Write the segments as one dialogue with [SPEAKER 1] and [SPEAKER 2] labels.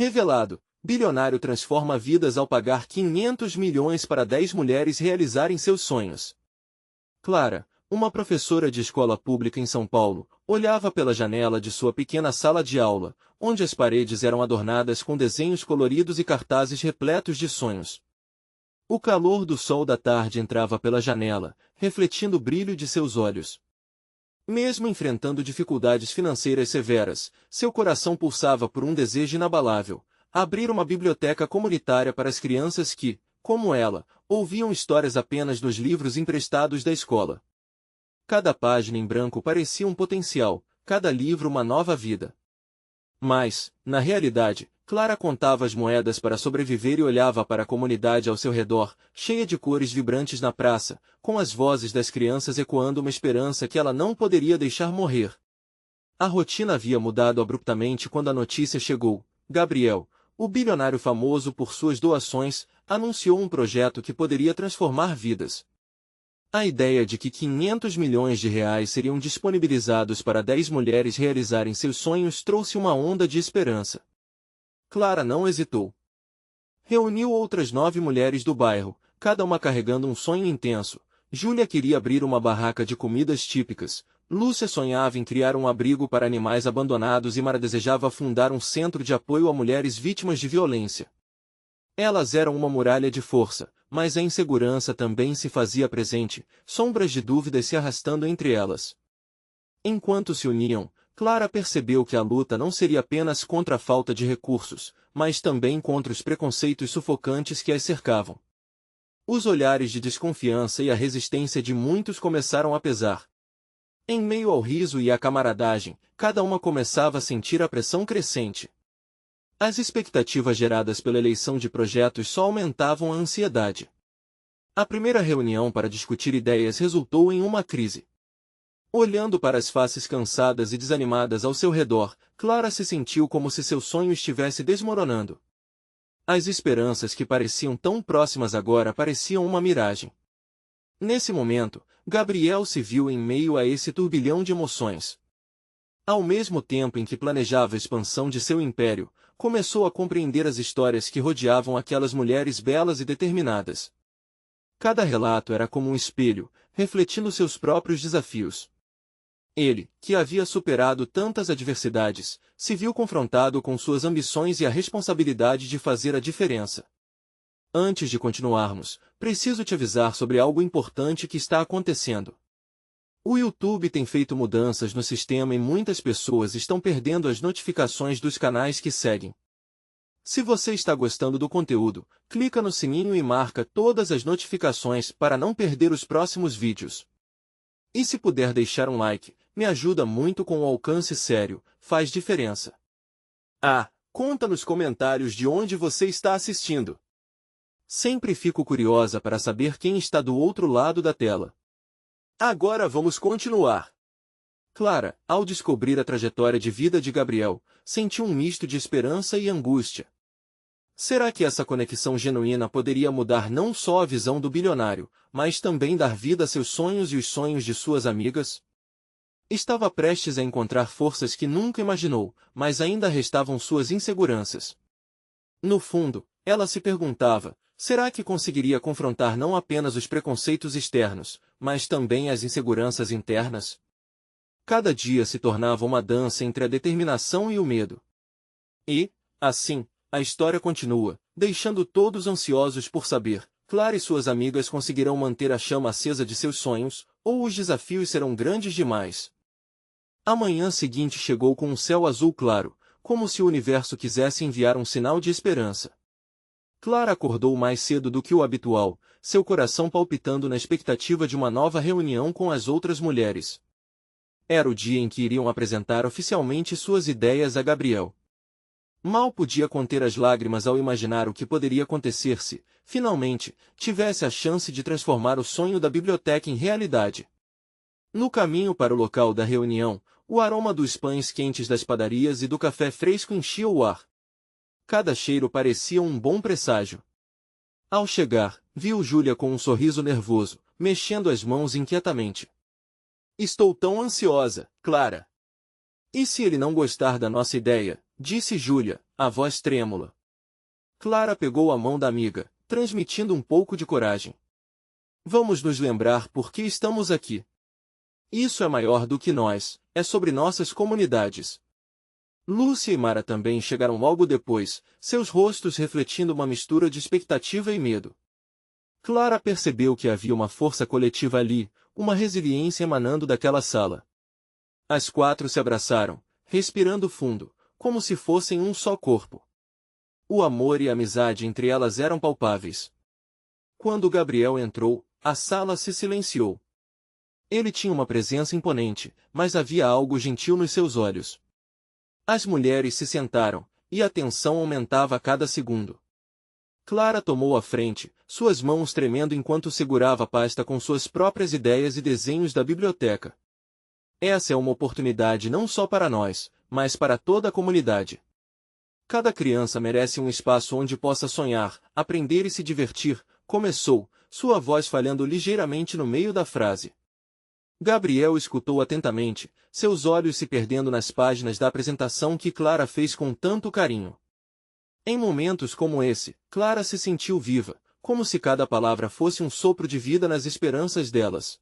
[SPEAKER 1] Revelado, bilionário transforma vidas ao pagar 500 milhões para 10 mulheres realizarem seus sonhos. Clara, uma professora de escola pública em São Paulo, olhava pela janela de sua pequena sala de aula, onde as paredes eram adornadas com desenhos coloridos e cartazes repletos de sonhos. O calor do sol da tarde entrava pela janela, refletindo o brilho de seus olhos. Mesmo enfrentando dificuldades financeiras severas, seu coração pulsava por um desejo inabalável: abrir uma biblioteca comunitária para as crianças que, como ela, ouviam histórias apenas nos livros emprestados da escola. Cada página em branco parecia um potencial, cada livro uma nova vida. Mas, na realidade, Clara contava as moedas para sobreviver e olhava para a comunidade ao seu redor, cheia de cores vibrantes na praça, com as vozes das crianças ecoando uma esperança que ela não poderia deixar morrer. A rotina havia mudado abruptamente quando a notícia chegou. Gabriel, o bilionário famoso por suas doações, anunciou um projeto que poderia transformar vidas. A ideia de que 500 milhões de reais seriam disponibilizados para 10 mulheres realizarem seus sonhos trouxe uma onda de esperança. Clara não hesitou. Reuniu outras 9 mulheres do bairro, cada uma carregando um sonho intenso. Júlia queria abrir uma barraca de comidas típicas. Lúcia sonhava em criar um abrigo para animais abandonados e Mara desejava fundar um centro de apoio a mulheres vítimas de violência. Elas eram uma muralha de força, mas a insegurança também se fazia presente, sombras de dúvidas se arrastando entre elas. Enquanto se uniam, Clara percebeu que a luta não seria apenas contra a falta de recursos, mas também contra os preconceitos sufocantes que as cercavam. Os olhares de desconfiança e a resistência de muitos começaram a pesar. Em meio ao riso e à camaradagem, cada uma começava a sentir a pressão crescente. As expectativas geradas pela eleição de projetos só aumentavam a ansiedade. A primeira reunião para discutir ideias resultou em uma crise. Olhando para as faces cansadas e desanimadas ao seu redor, Clara se sentiu como se seu sonho estivesse desmoronando. As esperanças que pareciam tão próximas agora pareciam uma miragem. Nesse momento, Gabriel se viu em meio a esse turbilhão de emoções. Ao mesmo tempo em que planejava a expansão de seu império, começou a compreender as histórias que rodeavam aquelas mulheres belas e determinadas. Cada relato era como um espelho, refletindo seus próprios desafios. Ele, que havia superado tantas adversidades, se viu confrontado com suas ambições e a responsabilidade de fazer a diferença. Antes de continuarmos, preciso te avisar sobre algo importante que está acontecendo. O YouTube tem feito mudanças no sistema e muitas pessoas estão perdendo as notificações dos canais que seguem. Se você está gostando do conteúdo, clica no sininho e marca todas as notificações para não perder os próximos vídeos. E se puder deixar um like, me ajuda muito com o alcance sério, faz diferença. Conta nos comentários de onde você está assistindo. Sempre fico curiosa para saber quem está do outro lado da tela. Agora vamos continuar. Clara, ao descobrir a trajetória de vida de Gabriel, sentiu um misto de esperança e angústia. Será que essa conexão genuína poderia mudar não só a visão do bilionário, mas também dar vida a seus sonhos e os sonhos de suas amigas? Estava prestes a encontrar forças que nunca imaginou, mas ainda restavam suas inseguranças. No fundo, ela se perguntava: será que conseguiria confrontar não apenas os preconceitos externos, mas também as inseguranças internas? Cada dia se tornava uma dança entre a determinação e o medo. E, assim, a história continua, deixando todos ansiosos por saber: Clara e suas amigas conseguirão manter a chama acesa de seus sonhos, ou os desafios serão grandes demais? A manhã seguinte chegou com um céu azul claro, como se o universo quisesse enviar um sinal de esperança. Clara acordou mais cedo do que o habitual, seu coração palpitando na expectativa de uma nova reunião com as outras mulheres. Era o dia em que iriam apresentar oficialmente suas ideias a Gabriel. Mal podia conter as lágrimas ao imaginar o que poderia acontecer se, finalmente, tivesse a chance de transformar o sonho da biblioteca em realidade. No caminho para o local da reunião, o aroma dos pães quentes das padarias e do café fresco enchia o ar. Cada cheiro parecia um bom presságio. Ao chegar, viu Júlia com um sorriso nervoso, mexendo as mãos inquietamente. Estou tão ansiosa, Clara. E se ele não gostar da nossa ideia? disse Júlia, a voz trêmula. Clara pegou a mão da amiga, transmitindo um pouco de coragem. Vamos nos lembrar por que estamos aqui. Isso é maior do que nós, é sobre nossas comunidades. Lúcia e Mara também chegaram logo depois, seus rostos refletindo uma mistura de expectativa e medo. Clara percebeu que havia uma força coletiva ali, uma resiliência emanando daquela sala. As quatro se abraçaram, respirando fundo, como se fossem um só corpo. O amor e a amizade entre elas eram palpáveis. Quando Gabriel entrou, a sala se silenciou. Ele tinha uma presença imponente, mas havia algo gentil nos seus olhos. As mulheres se sentaram, e a tensão aumentava a cada segundo. Clara tomou a frente, suas mãos tremendo enquanto segurava a pasta com suas próprias ideias e desenhos da biblioteca. Essa é uma oportunidade não só para nós, mas para toda a comunidade. Cada criança merece um espaço onde possa sonhar, aprender e se divertir, começou, sua voz falhando ligeiramente no meio da frase. Gabriel escutou atentamente, seus olhos se perdendo nas páginas da apresentação que Clara fez com tanto carinho. Em momentos como esse, Clara se sentiu viva, como se cada palavra fosse um sopro de vida nas esperanças delas.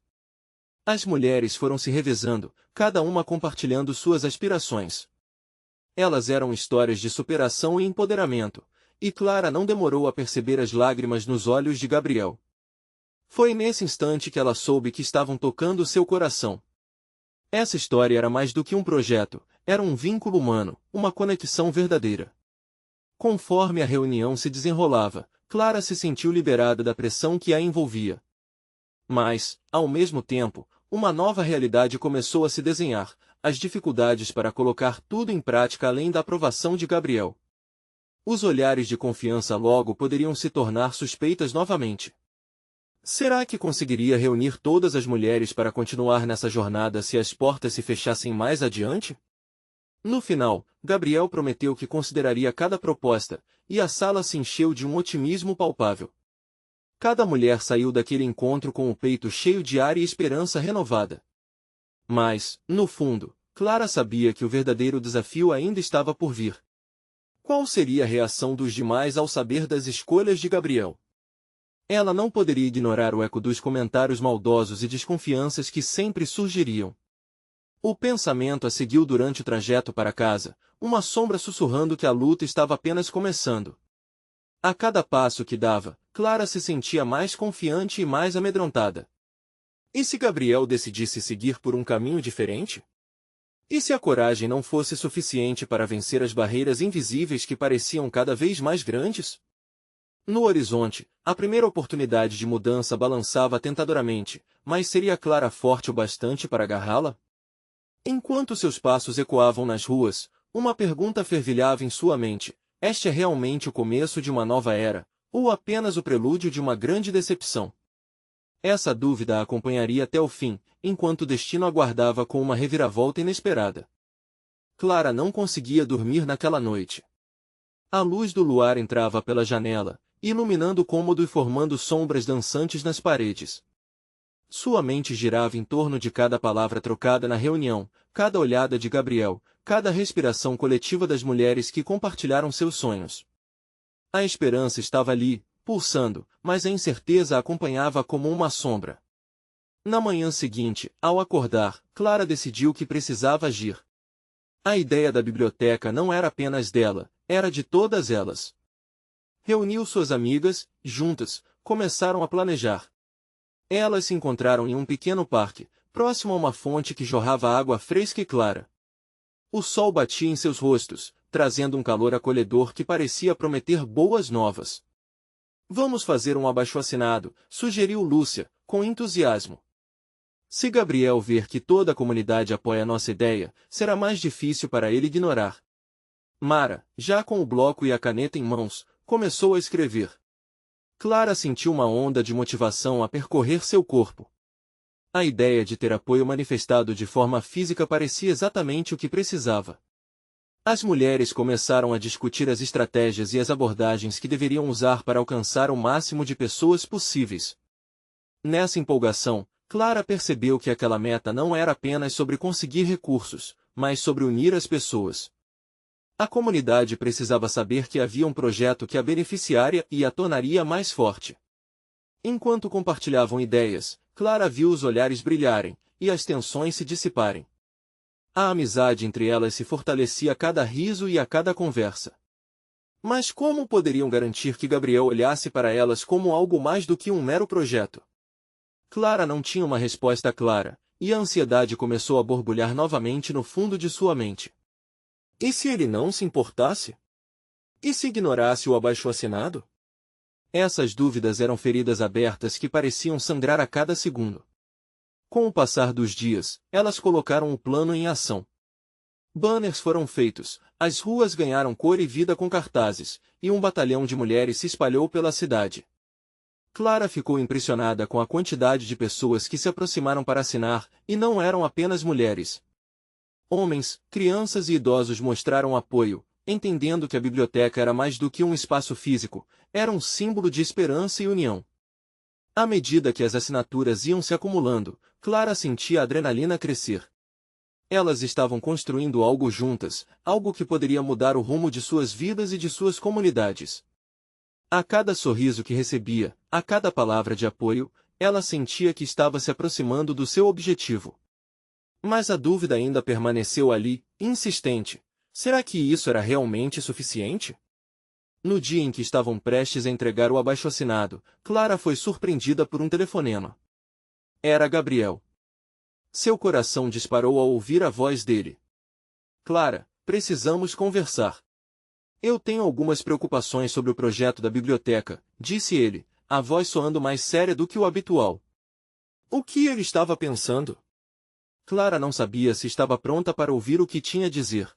[SPEAKER 1] As mulheres foram se revezando, cada uma compartilhando suas aspirações. Elas eram histórias de superação e empoderamento, e Clara não demorou a perceber as lágrimas nos olhos de Gabriel. Foi nesse instante que ela soube que estavam tocando seu coração. Essa história era mais do que um projeto, era um vínculo humano, uma conexão verdadeira. Conforme a reunião se desenrolava, Clara se sentiu liberada da pressão que a envolvia. Mas, ao mesmo tempo, uma nova realidade começou a se desenhar, as dificuldades para colocar tudo em prática além da aprovação de Gabriel. Os olhares de confiança logo poderiam se tornar suspeitas novamente. Será que conseguiria reunir todas as mulheres para continuar nessa jornada se as portas se fechassem mais adiante? No final, Gabriel prometeu que consideraria cada proposta, e a sala se encheu de um otimismo palpável. Cada mulher saiu daquele encontro com o peito cheio de ar e esperança renovada. Mas, no fundo, Clara sabia que o verdadeiro desafio ainda estava por vir. Qual seria a reação dos demais ao saber das escolhas de Gabriel? Ela não poderia ignorar o eco dos comentários maldosos e desconfianças que sempre surgiriam. O pensamento a seguiu durante o trajeto para casa, uma sombra sussurrando que a luta estava apenas começando. A cada passo que dava, Clara se sentia mais confiante e mais amedrontada. E se Gabriel decidisse seguir por um caminho diferente? E se a coragem não fosse suficiente para vencer as barreiras invisíveis que pareciam cada vez mais grandes? No horizonte, a primeira oportunidade de mudança balançava tentadoramente, mas seria Clara forte o bastante para agarrá-la? Enquanto seus passos ecoavam nas ruas, uma pergunta fervilhava em sua mente: este é realmente o começo de uma nova era, ou apenas o prelúdio de uma grande decepção? Essa dúvida a acompanharia até o fim, enquanto o destino aguardava com uma reviravolta inesperada. Clara não conseguia dormir naquela noite. A luz do luar entrava pela janela, iluminando o cômodo e formando sombras dançantes nas paredes. Sua mente girava em torno de cada palavra trocada na reunião, cada olhada de Gabriel, cada respiração coletiva das mulheres que compartilharam seus sonhos. A esperança estava ali, pulsando, mas a incerteza a acompanhava como uma sombra. Na manhã seguinte, ao acordar, Clara decidiu que precisava agir. A ideia da biblioteca não era apenas dela, era de todas elas. Reuniu suas amigas, juntas, começaram a planejar. Elas se encontraram em um pequeno parque, próximo a uma fonte que jorrava água fresca e clara. O sol batia em seus rostos, trazendo um calor acolhedor que parecia prometer boas novas. Vamos fazer um abaixo-assinado, sugeriu Lúcia, com entusiasmo. Se Gabriel ver que toda a comunidade apoia nossa ideia, será mais difícil para ele ignorar. Mara, já com o bloco e a caneta em mãos, começou a escrever. Clara sentiu uma onda de motivação a percorrer seu corpo. A ideia de ter apoio manifestado de forma física parecia exatamente o que precisava. As mulheres começaram a discutir as estratégias e as abordagens que deveriam usar para alcançar o máximo de pessoas possíveis. Nessa empolgação, Clara percebeu que aquela meta não era apenas sobre conseguir recursos, mas sobre unir as pessoas. A comunidade precisava saber que havia um projeto que a beneficiaria e a tornaria mais forte. Enquanto compartilhavam ideias, Clara viu os olhares brilharem e as tensões se dissiparem. A amizade entre elas se fortalecia a cada riso e a cada conversa. Mas como poderiam garantir que Gabriel olhasse para elas como algo mais do que um mero projeto? Clara não tinha uma resposta clara, e a ansiedade começou a borbulhar novamente no fundo de sua mente. E se ele não se importasse? E se ignorasse o abaixo-assinado? Essas dúvidas eram feridas abertas que pareciam sangrar a cada segundo. Com o passar dos dias, elas colocaram o plano em ação. Banners foram feitos, as ruas ganharam cor e vida com cartazes, e um batalhão de mulheres se espalhou pela cidade. Clara ficou impressionada com a quantidade de pessoas que se aproximaram para assinar, e não eram apenas mulheres. Homens, crianças e idosos mostraram apoio, entendendo que a biblioteca era mais do que um espaço físico, era um símbolo de esperança e união. À medida que as assinaturas iam se acumulando, Clara sentia a adrenalina crescer. Elas estavam construindo algo juntas, algo que poderia mudar o rumo de suas vidas e de suas comunidades. A cada sorriso que recebia, a cada palavra de apoio, ela sentia que estava se aproximando do seu objetivo. Mas a dúvida ainda permaneceu ali, insistente. Será que isso era realmente suficiente? No dia em que estavam prestes a entregar o abaixo-assinado, Clara foi surpreendida por um telefonema. Era Gabriel. Seu coração disparou ao ouvir a voz dele. Clara, precisamos conversar. Eu tenho algumas preocupações sobre o projeto da biblioteca, disse ele, a voz soando mais séria do que o habitual. O que ele estava pensando? Clara não sabia se estava pronta para ouvir o que tinha a dizer.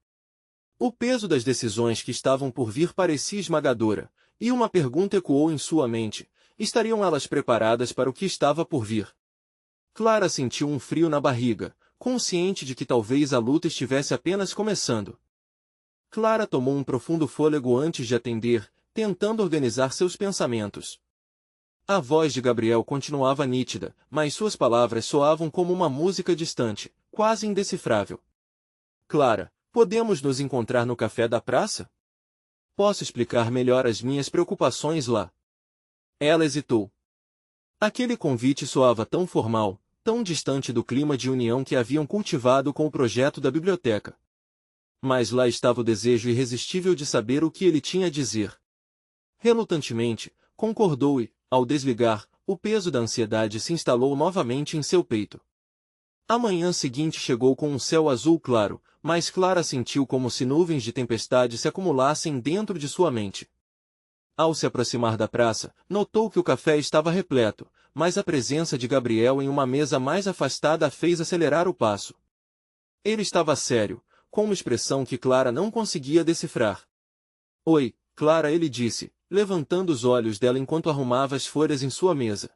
[SPEAKER 1] O peso das decisões que estavam por vir parecia esmagadora, e uma pergunta ecoou em sua mente: estariam elas preparadas para o que estava por vir? Clara sentiu um frio na barriga, consciente de que talvez a luta estivesse apenas começando. Clara tomou um profundo fôlego antes de atender, tentando organizar seus pensamentos. A voz de Gabriel continuava nítida, mas suas palavras soavam como uma música distante, quase indecifrável. Clara, podemos nos encontrar no café da praça? Posso explicar melhor as minhas preocupações lá. Ela hesitou. Aquele convite soava tão formal, tão distante do clima de união que haviam cultivado com o projeto da biblioteca. Mas lá estava o desejo irresistível de saber o que ele tinha a dizer. Relutantemente, concordou e, ao desligar, o peso da ansiedade se instalou novamente em seu peito. A manhã seguinte chegou com um céu azul claro, mas Clara sentiu como se nuvens de tempestade se acumulassem dentro de sua mente. Ao se aproximar da praça, notou que o café estava repleto, mas a presença de Gabriel em uma mesa mais afastada a fez acelerar o passo. Ele estava sério, com uma expressão que Clara não conseguia decifrar. Oi, Clara, ele disse, levantando os olhos dela enquanto arrumava as folhas em sua mesa.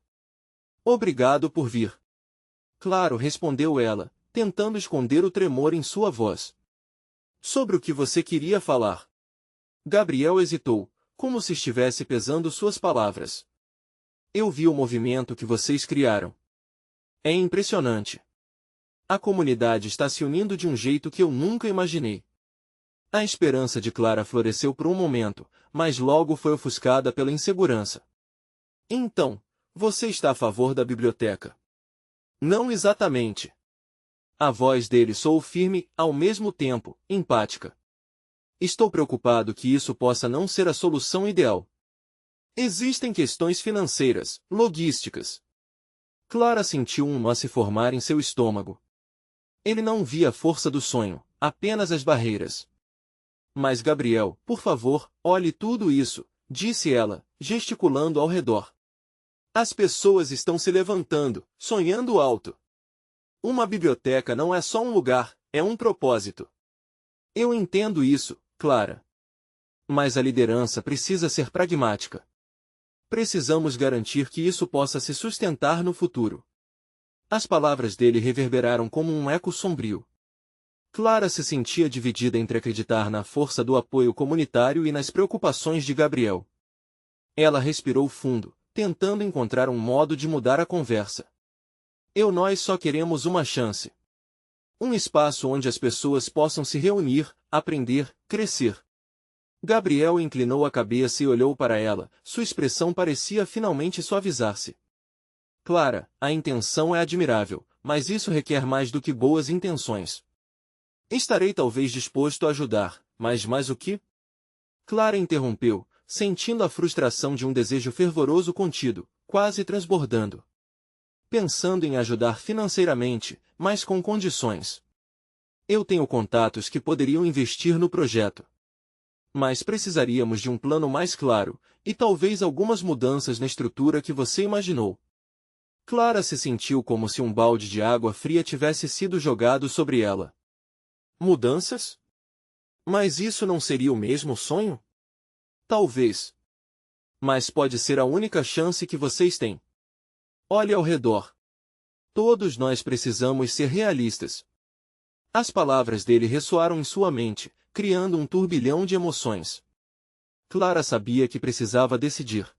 [SPEAKER 1] Obrigado por vir. Claro, respondeu ela, tentando esconder o tremor em sua voz. Sobre o que você queria falar? Gabriel hesitou, como se estivesse pesando suas palavras. Eu vi o movimento que vocês criaram. É impressionante. A comunidade está se unindo de um jeito que eu nunca imaginei. A esperança de Clara floresceu por um momento, mas logo foi ofuscada pela insegurança. Então, você está a favor da biblioteca? Não exatamente. A voz dele soou firme, ao mesmo tempo, empática. Estou preocupado que isso possa não ser a solução ideal. Existem questões financeiras, logísticas. Clara sentiu um nó se formar em seu estômago. Ele não via a força do sonho, apenas as barreiras. Mas Gabriel, por favor, olhe tudo isso, disse ela, gesticulando ao redor. As pessoas estão se levantando, sonhando alto. Uma biblioteca não é só um lugar, é um propósito. Eu entendo isso, Clara. Mas a liderança precisa ser pragmática. Precisamos garantir que isso possa se sustentar no futuro. As palavras dele reverberaram como um eco sombrio. Clara se sentia dividida entre acreditar na força do apoio comunitário e nas preocupações de Gabriel. Ela respirou fundo, tentando encontrar um modo de mudar a conversa. Nós só queremos uma chance. Um espaço onde as pessoas possam se reunir, aprender, crescer. Gabriel inclinou a cabeça e olhou para ela, sua expressão parecia finalmente suavizar-se. Clara, a intenção é admirável, mas isso requer mais do que boas intenções. Estarei talvez disposto a ajudar, mas mais o que? Clara interrompeu, sentindo a frustração de um desejo fervoroso contido, quase transbordando. Pensando em ajudar financeiramente, mas com condições. Eu tenho contatos que poderiam investir no projeto. Mas precisaríamos de um plano mais claro, e talvez algumas mudanças na estrutura que você imaginou. Clara se sentiu como se um balde de água fria tivesse sido jogado sobre ela. Mudanças? Mas isso não seria o mesmo sonho? Talvez. Mas pode ser a única chance que vocês têm. Olhe ao redor. Todos nós precisamos ser realistas. As palavras dele ressoaram em sua mente, criando um turbilhão de emoções. Clara sabia que precisava decidir.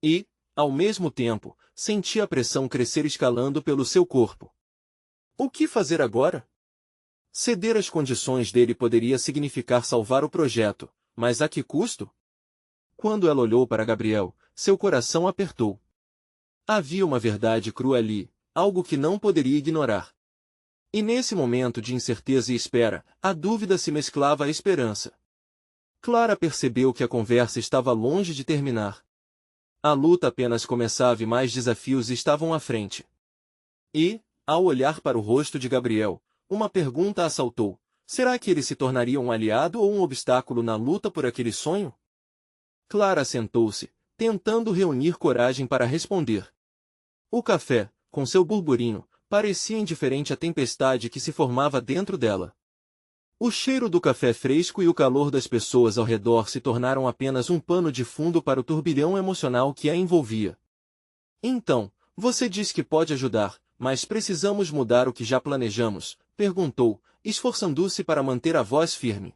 [SPEAKER 1] E, ao mesmo tempo, sentia a pressão crescer escalando pelo seu corpo. O que fazer agora? Ceder às condições dele poderia significar salvar o projeto, mas a que custo? Quando ela olhou para Gabriel, seu coração apertou. Havia uma verdade crua ali, algo que não poderia ignorar. E nesse momento de incerteza e espera, a dúvida se mesclava à esperança. Clara percebeu que a conversa estava longe de terminar. A luta apenas começava e mais desafios estavam à frente. E, ao olhar para o rosto de Gabriel, uma pergunta a assaltou. Será que ele se tornaria um aliado ou um obstáculo na luta por aquele sonho? Clara sentou-se, tentando reunir coragem para responder. O café, com seu burburinho, parecia indiferente à tempestade que se formava dentro dela. O cheiro do café fresco e o calor das pessoas ao redor se tornaram apenas um pano de fundo para o turbilhão emocional que a envolvia. Então, você diz que pode ajudar, mas precisamos mudar o que já planejamos, perguntou, esforçando-se para manter a voz firme.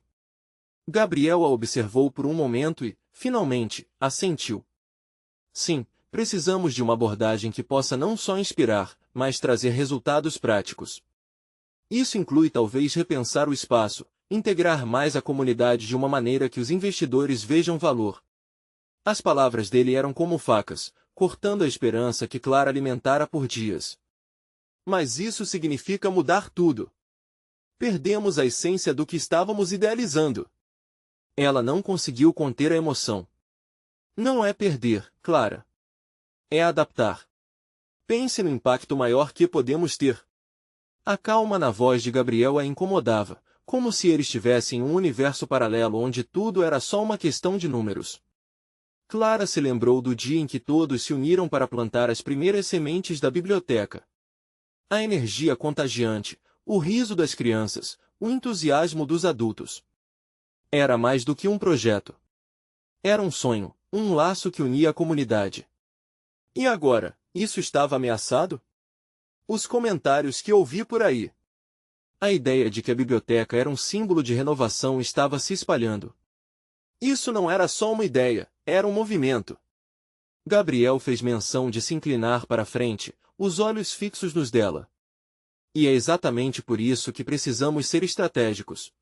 [SPEAKER 1] Gabriel a observou por um momento e, finalmente, assentiu. Sim, precisamos de uma abordagem que possa não só inspirar, mas trazer resultados práticos. Isso inclui talvez repensar o espaço, integrar mais a comunidade de uma maneira que os investidores vejam valor. As palavras dele eram como facas, cortando a esperança que Clara alimentara por dias. Mas isso significa mudar tudo. Perdemos a essência do que estávamos idealizando. Ela não conseguiu conter a emoção. Não é perder, Clara. É adaptar. Pense no impacto maior que podemos ter. A calma na voz de Gabriel a incomodava, como se ele estivesse em um universo paralelo onde tudo era só uma questão de números. Clara se lembrou do dia em que todos se uniram para plantar as primeiras sementes da biblioteca. A energia contagiante, o riso das crianças, o entusiasmo dos adultos. Era mais do que um projeto. Era um sonho, um laço que unia a comunidade. E agora, isso estava ameaçado? Os comentários que ouvi por aí. A ideia de que a biblioteca era um símbolo de renovação estava se espalhando. Isso não era só uma ideia, era um movimento. Gabriel fez menção de se inclinar para a frente, os olhos fixos nos dela. E é exatamente por isso que precisamos ser estratégicos.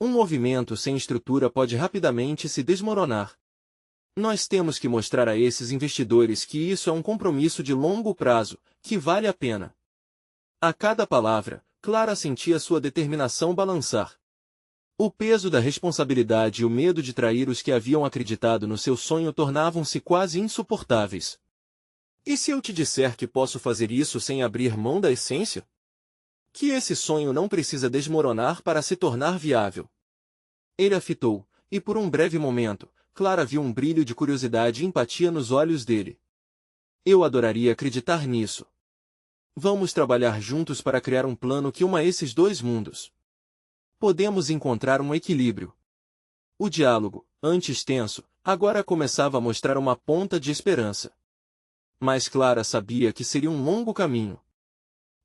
[SPEAKER 1] Um movimento sem estrutura pode rapidamente se desmoronar. Nós temos que mostrar a esses investidores que isso é um compromisso de longo prazo, que vale a pena. A cada palavra, Clara sentia sua determinação balançar. O peso da responsabilidade e o medo de trair os que haviam acreditado no seu sonho tornavam-se quase insuportáveis. E se eu te disser que posso fazer isso sem abrir mão da essência? Que esse sonho não precisa desmoronar para se tornar viável. Ele a fitou, e por um breve momento, Clara viu um brilho de curiosidade e empatia nos olhos dele. Eu adoraria acreditar nisso. Vamos trabalhar juntos para criar um plano que uma esses dois mundos. Podemos encontrar um equilíbrio. O diálogo, antes tenso, agora começava a mostrar uma ponta de esperança. Mas Clara sabia que seria um longo caminho.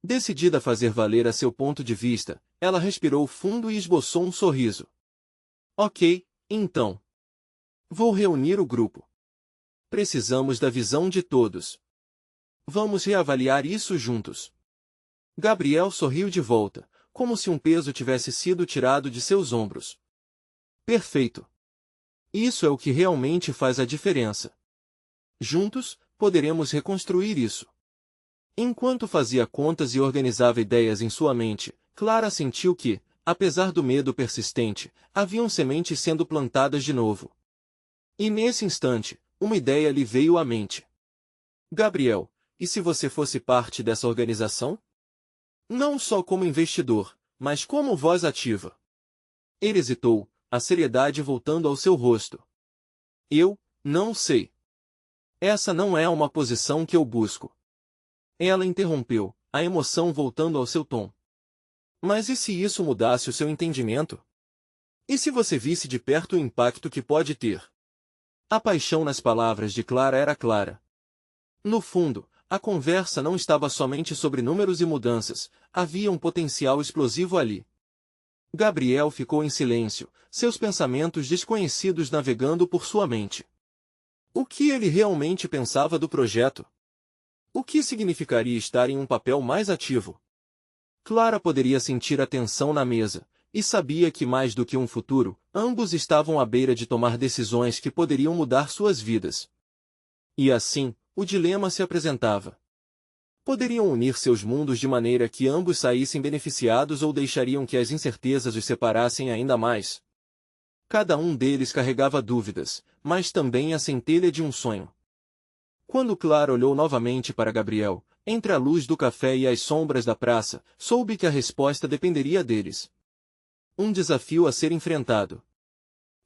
[SPEAKER 1] Decidida a fazer valer a seu ponto de vista, ela respirou fundo e esboçou um sorriso. Ok, então. Vou reunir o grupo. Precisamos da visão de todos. Vamos reavaliar isso juntos. Gabriel sorriu de volta, como se um peso tivesse sido tirado de seus ombros. Perfeito! Isso é o que realmente faz a diferença. Juntos, poderemos reconstruir isso. Enquanto fazia contas e organizava ideias em sua mente, Clara sentiu que, apesar do medo persistente, haviam sementes sendo plantadas de novo. E nesse instante, uma ideia lhe veio à mente. Gabriel, e se você fosse parte dessa organização? Não só como investidor, mas como voz ativa. Ele hesitou, a seriedade voltando ao seu rosto. Eu, não sei. Essa não é uma posição que eu busco. Ela interrompeu, a emoção voltando ao seu tom. Mas e se isso mudasse o seu entendimento? E se você visse de perto o impacto que pode ter? A paixão nas palavras de Clara era clara. No fundo, a conversa não estava somente sobre números e mudanças, havia um potencial explosivo ali. Gabriel ficou em silêncio, seus pensamentos desconhecidos navegando por sua mente. O que ele realmente pensava do projeto? O que significaria estar em um papel mais ativo? Clara poderia sentir a tensão na mesa, e sabia que mais do que um futuro, ambos estavam à beira de tomar decisões que poderiam mudar suas vidas. E assim, o dilema se apresentava. Poderiam unir seus mundos de maneira que ambos saíssem beneficiados ou deixariam que as incertezas os separassem ainda mais? Cada um deles carregava dúvidas, mas também a centelha de um sonho. Quando Clara olhou novamente para Gabriel, entre a luz do café e as sombras da praça, soube que a resposta dependeria deles. Um desafio a ser enfrentado.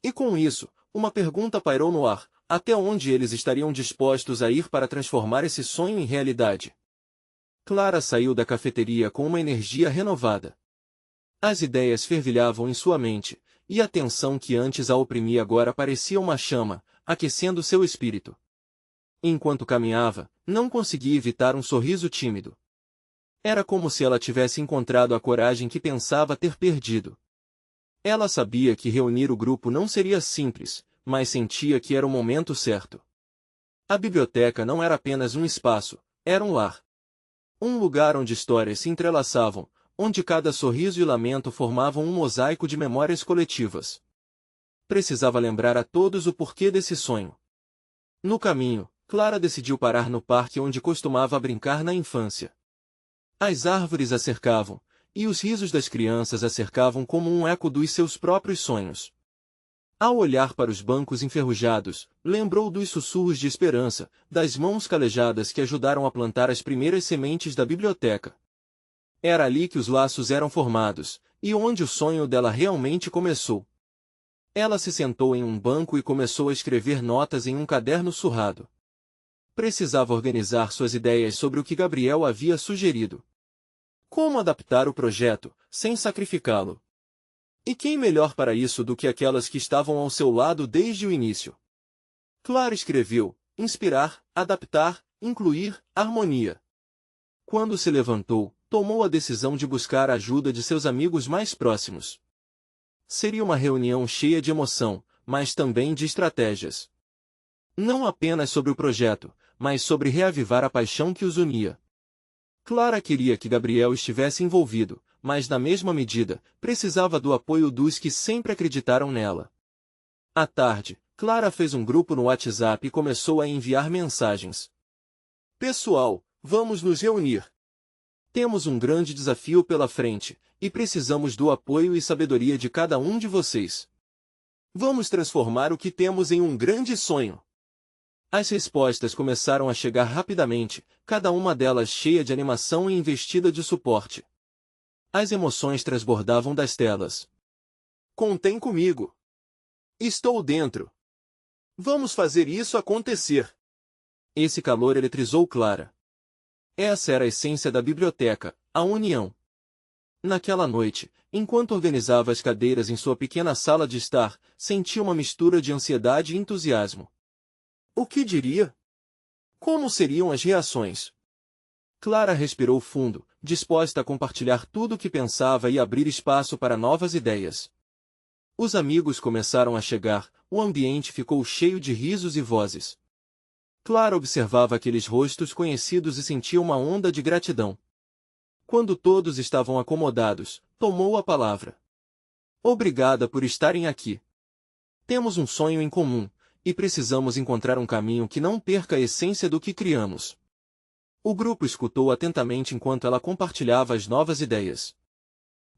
[SPEAKER 1] E com isso, uma pergunta pairou no ar: até onde eles estariam dispostos a ir para transformar esse sonho em realidade? Clara saiu da cafeteria com uma energia renovada. As ideias fervilhavam em sua mente, e a tensão que antes a oprimia agora parecia uma chama, aquecendo seu espírito. Enquanto caminhava, não conseguia evitar um sorriso tímido. Era como se ela tivesse encontrado a coragem que pensava ter perdido. Ela sabia que reunir o grupo não seria simples, mas sentia que era o momento certo. A biblioteca não era apenas um espaço, era um lar. Um lugar onde histórias se entrelaçavam, onde cada sorriso e lamento formavam um mosaico de memórias coletivas. Precisava lembrar a todos o porquê desse sonho. No caminho, Clara decidiu parar no parque onde costumava brincar na infância. As árvores a cercavam, e os risos das crianças a cercavam como um eco dos seus próprios sonhos. Ao olhar para os bancos enferrujados, lembrou dos sussurros de esperança, das mãos calejadas que ajudaram a plantar as primeiras sementes da biblioteca. Era ali que os laços eram formados, e onde o sonho dela realmente começou. Ela se sentou em um banco e começou a escrever notas em um caderno surrado. Precisava organizar suas ideias sobre o que Gabriel havia sugerido. Como adaptar o projeto, sem sacrificá-lo? E quem melhor para isso do que aquelas que estavam ao seu lado desde o início? Clara escreveu: inspirar, adaptar, incluir, harmonia. Quando se levantou, tomou a decisão de buscar a ajuda de seus amigos mais próximos. Seria uma reunião cheia de emoção, mas também de estratégias. Não apenas sobre o projeto, mas sobre reavivar a paixão que os unia. Clara queria que Gabriel estivesse envolvido, mas na mesma medida, precisava do apoio dos que sempre acreditaram nela. À tarde, Clara fez um grupo no WhatsApp e começou a enviar mensagens. Pessoal, vamos nos reunir. Temos um grande desafio pela frente, e precisamos do apoio e sabedoria de cada um de vocês. Vamos transformar o que temos em um grande sonho. As respostas começaram a chegar rapidamente, cada uma delas cheia de animação e investida de suporte. As emoções transbordavam das telas. Contem comigo. Estou dentro. Vamos fazer isso acontecer. Esse calor eletrizou Clara. Essa era a essência da biblioteca, a união. Naquela noite, enquanto organizava as cadeiras em sua pequena sala de estar, sentia uma mistura de ansiedade e entusiasmo. O que diria? Como seriam as reações? Clara respirou fundo, disposta a compartilhar tudo o que pensava e abrir espaço para novas ideias. Os amigos começaram a chegar, o ambiente ficou cheio de risos e vozes. Clara observava aqueles rostos conhecidos e sentia uma onda de gratidão. Quando todos estavam acomodados, tomou a palavra. Obrigada por estarem aqui. Temos um sonho em comum, e precisamos encontrar um caminho que não perca a essência do que criamos. O grupo escutou atentamente enquanto ela compartilhava as novas ideias.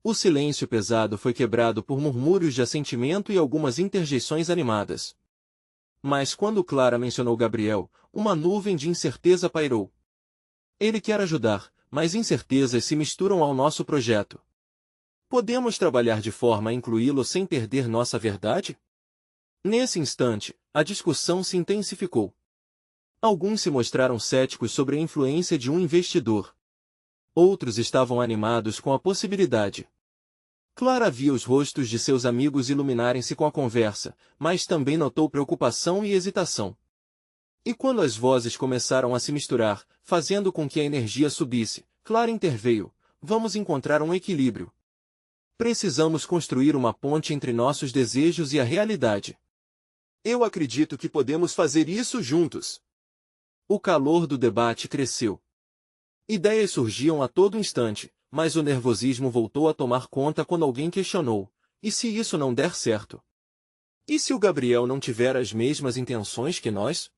[SPEAKER 1] O silêncio pesado foi quebrado por murmúrios de assentimento e algumas interjeições animadas. Mas quando Clara mencionou Gabriel, uma nuvem de incerteza pairou. Ele quer ajudar, mas incertezas se misturam ao nosso projeto. Podemos trabalhar de forma a incluí-lo sem perder nossa verdade? Nesse instante, a discussão se intensificou. Alguns se mostraram céticos sobre a influência de um investidor. Outros estavam animados com a possibilidade. Clara via os rostos de seus amigos iluminarem-se com a conversa, mas também notou preocupação e hesitação. E quando as vozes começaram a se misturar, fazendo com que a energia subisse, Clara interveio: vamos encontrar um equilíbrio. Precisamos construir uma ponte entre nossos desejos e a realidade. Eu acredito que podemos fazer isso juntos. O calor do debate cresceu. Ideias surgiam a todo instante, mas o nervosismo voltou a tomar conta quando alguém questionou: e se isso não der certo? E se o Gabriel não tiver as mesmas intenções que nós?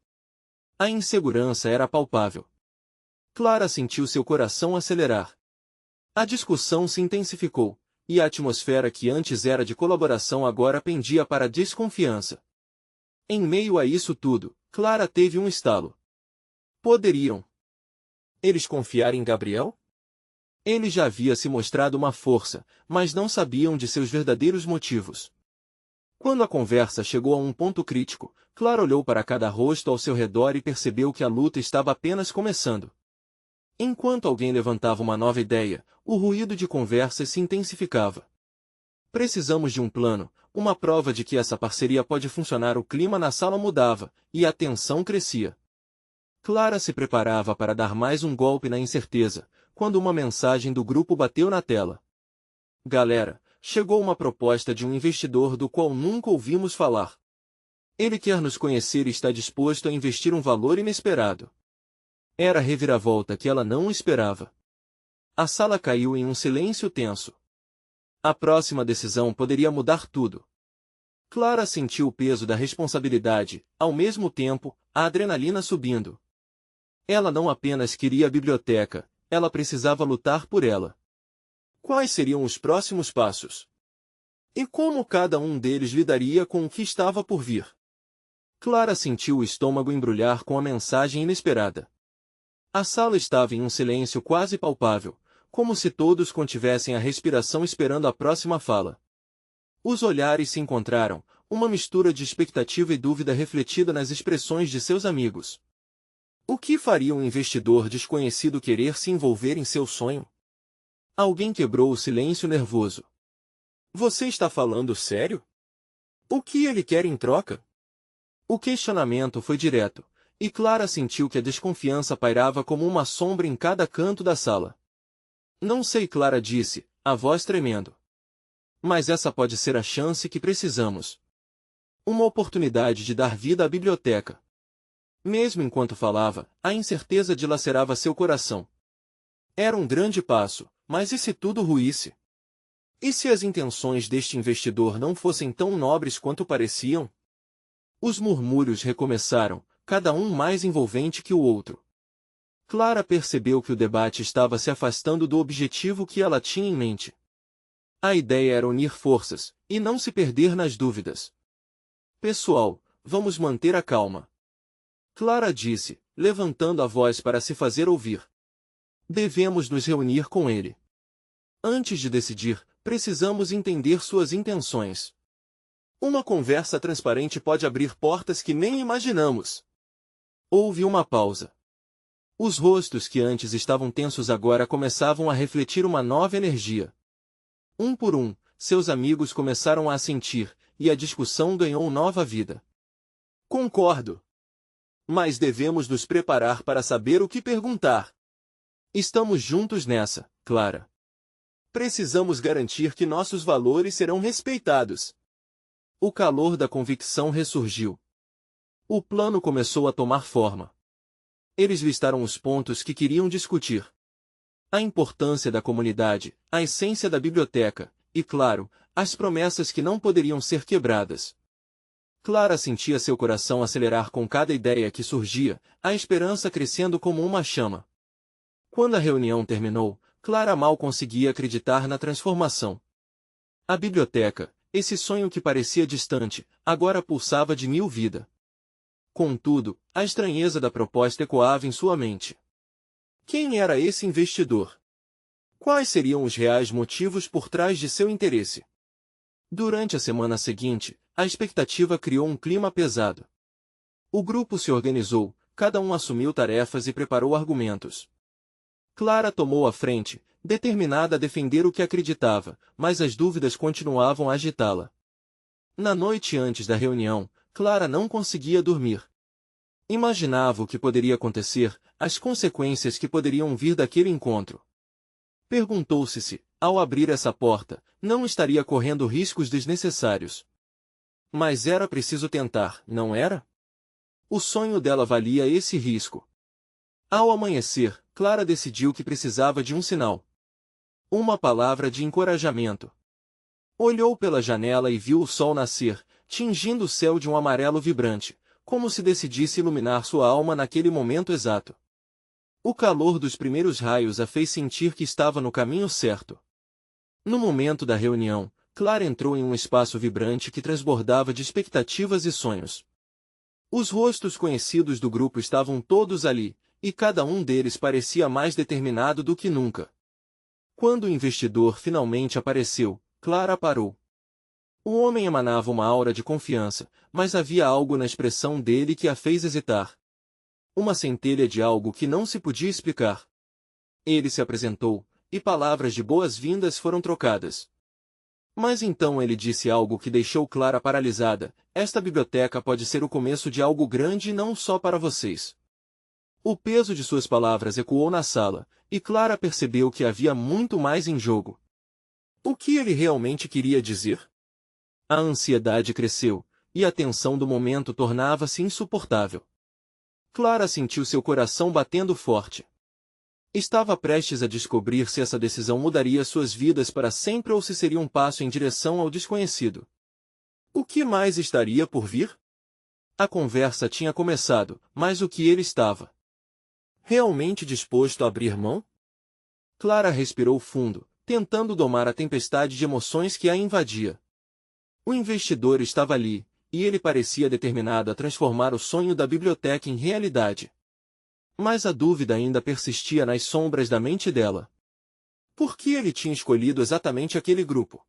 [SPEAKER 1] A insegurança era palpável. Clara sentiu seu coração acelerar. A discussão se intensificou, e a atmosfera que antes era de colaboração agora pendia para a desconfiança. Em meio a isso tudo, Clara teve um estalo. Poderiam eles confiar em Gabriel? Ele já havia se mostrado uma força, mas não sabiam de seus verdadeiros motivos. Quando a conversa chegou a um ponto crítico, Clara olhou para cada rosto ao seu redor e percebeu que a luta estava apenas começando. Enquanto alguém levantava uma nova ideia, o ruído de conversas se intensificava. Precisamos de um plano, uma prova de que essa parceria pode funcionar. O clima na sala mudava, e a tensão crescia. Clara se preparava para dar mais um golpe na incerteza, quando uma mensagem do grupo bateu na tela. Galera, chegou uma proposta de um investidor do qual nunca ouvimos falar. Ele quer nos conhecer e está disposto a investir um valor inesperado. Era a reviravolta que ela não esperava. A sala caiu em um silêncio tenso. A próxima decisão poderia mudar tudo. Clara sentiu o peso da responsabilidade, ao mesmo tempo, a adrenalina subindo. Ela não apenas queria a biblioteca, ela precisava lutar por ela. Quais seriam os próximos passos? E como cada um deles lidaria com o que estava por vir? Clara sentiu o estômago embrulhar com a mensagem inesperada. A sala estava em um silêncio quase palpável, como se todos contivessem a respiração esperando a próxima fala. Os olhares se encontraram, uma mistura de expectativa e dúvida refletida nas expressões de seus amigos. O que faria um investidor desconhecido querer se envolver em seu sonho? Alguém quebrou o silêncio nervoso. Você está falando sério? O que ele quer em troca? O questionamento foi direto, e Clara sentiu que a desconfiança pairava como uma sombra em cada canto da sala. Não sei, Clara disse, a voz tremendo. Mas essa pode ser a chance que precisamos. Uma oportunidade de dar vida à biblioteca. Mesmo enquanto falava, a incerteza dilacerava seu coração. Era um grande passo, mas e se tudo ruísse? E se as intenções deste investidor não fossem tão nobres quanto pareciam? Os murmúrios recomeçaram, cada um mais envolvente que o outro. Clara percebeu que o debate estava se afastando do objetivo que ela tinha em mente. A ideia era unir forças, e não se perder nas dúvidas. Pessoal, vamos manter a calma. Clara disse, levantando a voz para se fazer ouvir. Devemos nos reunir com ele. Antes de decidir, precisamos entender suas intenções. Uma conversa transparente pode abrir portas que nem imaginamos. Houve uma pausa. Os rostos que antes estavam tensos agora começavam a refletir uma nova energia. Um por um, seus amigos começaram a assentir, e a discussão ganhou nova vida. Concordo. Mas devemos nos preparar para saber o que perguntar. Estamos juntos nessa, Clara. Precisamos garantir que nossos valores serão respeitados. O calor da convicção ressurgiu. O plano começou a tomar forma. Eles listaram os pontos que queriam discutir. A importância da comunidade, a essência da biblioteca, e claro, as promessas que não poderiam ser quebradas. Clara sentia seu coração acelerar com cada ideia que surgia, a esperança crescendo como uma chama. Quando a reunião terminou, Clara mal conseguia acreditar na transformação. A biblioteca, esse sonho que parecia distante, agora pulsava de mil vida. Contudo, a estranheza da proposta ecoava em sua mente. Quem era esse investidor? Quais seriam os reais motivos por trás de seu interesse? Durante a semana seguinte, a expectativa criou um clima pesado. O grupo se organizou, cada um assumiu tarefas e preparou argumentos. Clara tomou a frente, determinada a defender o que acreditava, mas as dúvidas continuavam a agitá-la. Na noite antes da reunião, Clara não conseguia dormir. Imaginava o que poderia acontecer, as consequências que poderiam vir daquele encontro. Perguntou-se se, ao abrir essa porta, não estaria correndo riscos desnecessários. Mas era preciso tentar, não era? O sonho dela valia esse risco. Ao amanhecer, Clara decidiu que precisava de um sinal. Uma palavra de encorajamento. Olhou pela janela e viu o sol nascer, tingindo o céu de um amarelo vibrante, como se decidisse iluminar sua alma naquele momento exato. O calor dos primeiros raios a fez sentir que estava no caminho certo. No momento da reunião, Clara entrou em um espaço vibrante que transbordava de expectativas e sonhos. Os rostos conhecidos do grupo estavam todos ali, e cada um deles parecia mais determinado do que nunca. Quando o investidor finalmente apareceu, Clara parou. O homem emanava uma aura de confiança, mas havia algo na expressão dele que a fez hesitar. Uma centelha de algo que não se podia explicar. Ele se apresentou, e palavras de boas-vindas foram trocadas. Mas então ele disse algo que deixou Clara paralisada: esta biblioteca pode ser o começo de algo grande e não só para vocês. O peso de suas palavras ecoou na sala, e Clara percebeu que havia muito mais em jogo. O que ele realmente queria dizer? A ansiedade cresceu, e a tensão do momento tornava-se insuportável. Clara sentiu seu coração batendo forte. Estava prestes a descobrir se essa decisão mudaria suas vidas para sempre ou se seria um passo em direção ao desconhecido. O que mais estaria por vir? A conversa tinha começado, mas o que ele estava realmente disposto a abrir mão? Clara respirou fundo, tentando domar a tempestade de emoções que a invadia. O investidor estava ali, e ele parecia determinado a transformar o sonho da biblioteca em realidade. Mas a dúvida ainda persistia nas sombras da mente dela. Por que ele tinha escolhido exatamente aquele grupo?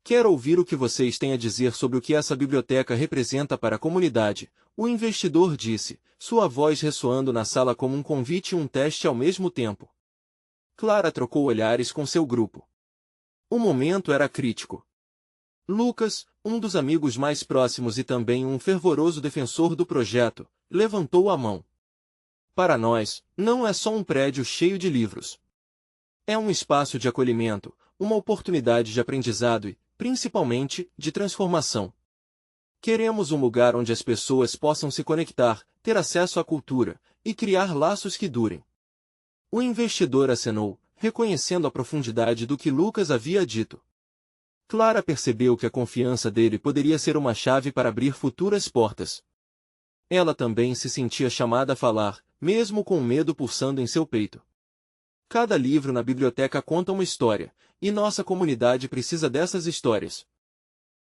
[SPEAKER 1] Quero ouvir o que vocês têm a dizer sobre o que essa biblioteca representa para a comunidade, o investidor disse, sua voz ressoando na sala como um convite e um teste ao mesmo tempo. Clara trocou olhares com seu grupo. O momento era crítico. Lucas, um dos amigos mais próximos e também um fervoroso defensor do projeto, levantou a mão. Para nós, não é só um prédio cheio de livros. É um espaço de acolhimento, uma oportunidade de aprendizado e, principalmente, de transformação. Queremos um lugar onde as pessoas possam se conectar, ter acesso à cultura, e criar laços que durem. O investidor acenou, reconhecendo a profundidade do que Lucas havia dito. Clara percebeu que a confiança dele poderia ser uma chave para abrir futuras portas. Ela também se sentia chamada a falar, mesmo com o medo pulsando em seu peito. Cada livro na biblioteca conta uma história, e nossa comunidade precisa dessas histórias.